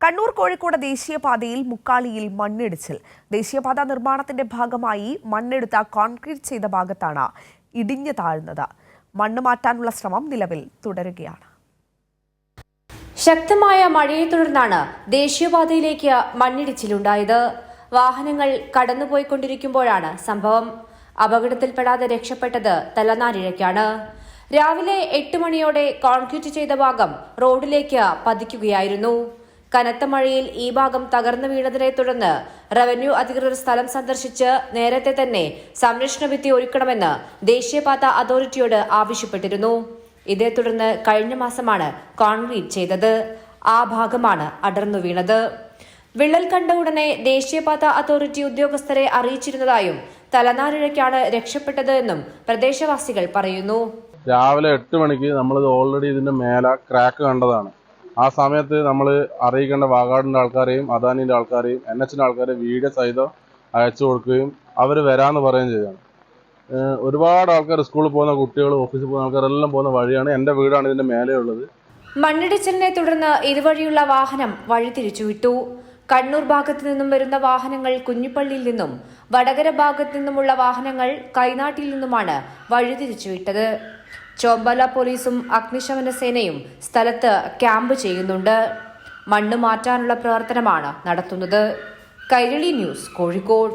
കണ്ണൂർ കോഴിക്കോട് ദേശീയപാതയിൽ മുക്കാളിയിൽ മണ്ണിടിച്ചിൽ. ദേശീയപാത നിർമ്മാണത്തിന്റെ ഭാഗമായി മണ്ണെടുത്ത കോൺക്രീറ്റ് ചെയ്ത ഭാഗത്താണ് ഇടിഞ്ഞു താഴ്ന്നത്. മണ്ണ് മാറ്റാനുള്ള ശ്രമം നിലവിൽ തുടരുകയാണ്. ശക്തമായ മഴയെ തുടർന്നാണ് ദേശീയപാതയിലേക്ക് മണ്ണിടിച്ചിലുണ്ടായത്. വാഹനങ്ങൾ കടന്നുപോയിക്കൊണ്ടിരിക്കുമ്പോഴാണ് സംഭവം. അപകടത്തിൽപ്പെടാതെ രക്ഷപ്പെട്ടത് തലനാരിഴയ്ക്കാണ്. രാവിലെ 8 മണിയോടെ കോൺക്രീറ്റ് ചെയ്ത ഭാഗം റോഡിലേക്ക് പതിക്കുകയായിരുന്നു. കനത്ത മഴയിൽ ഈ ഭാഗം തകർന്നു വീണതിനെ തുടർന്ന് റവന്യൂ അധികൃതർ സ്ഥലം സന്ദർശിച്ച് നേരത്തെ തന്നെ സംരക്ഷണ ഭിത്തി ഒരുക്കണമെന്ന് ദേശീയപാത അതോറിറ്റിയോട് ആവശ്യപ്പെട്ടിരുന്നു. ഇതേ തുടർന്ന് കഴിഞ്ഞ മാസമാണ് കോൺക്രീറ്റ് ചെയ്തത്. ആ ഭാഗമാണ് അടർന്നു വീണത്. വിള്ളൽ കണ്ട ഉടനെ ദേശീയപാത അതോറിറ്റി ഉദ്യോഗസ്ഥരെ അറിയിച്ചിരുന്നതായും തലനാരിഴയ്ക്കാണ് രക്ഷപ്പെട്ടത് എന്നും പ്രദേശവാസികൾ പറയുന്നു. രാവിലെ 8 മണിക്ക് നമ്മളിത് ഓൾറെഡി ഇതിന്റെ മേലെ ക്രാക്ക് കണ്ടതാണ്. ആ സമയത്ത് നമ്മൾ അറിയിക്കേണ്ട വാഗാടിന്റെ ആൾക്കാരെയും അദാനിന്റെ ആൾക്കാരെയും NHന്റെ ആൾക്കാരെയും വീഡിയോ സഹിതം അയച്ചു കൊടുക്കുകയും അവർ വരാമെന്ന് പറയുകയും ചെയ്തതാണ്. ഒരുപാട് ആൾക്കാർ സ്കൂളിൽ പോകുന്ന കുട്ടികൾ, ഓഫീസിൽ പോകുന്ന ആൾക്കാരെല്ലാം പോകുന്ന വഴിയാണ്. എൻ്റെ വീടാണ് ഇതിന്റെ മേലെയുള്ളത്. മണ്ണിടിച്ചിലിനെ തുടർന്ന് ഇതുവഴിയുള്ള വാഹനം വഴിതിരിച്ചുവിട്ടു. കണ്ണൂർ ഭാഗത്തു നിന്നും വരുന്ന വാഹനങ്ങൾ കുഞ്ഞിപ്പള്ളിയിൽ നിന്നും, വടകര ഭാഗത്തു നിന്നുമുള്ള വാഹനങ്ങൾ കൈനാട്ടിൽ നിന്നുമാണ് വഴിതിരിച്ചുവിട്ടത്. ചോമ്പല പോലീസും അഗ്നിശമന സേനയും സ്ഥലത്ത് ക്യാമ്പ് ചെയ്യുന്നുണ്ട്. മണ്ണ് മാറ്റാനുള്ള പ്രവർത്തനമാണ് നടത്തുന്നത്. കൈരളി ന്യൂസ്, കോഴിക്കോട്.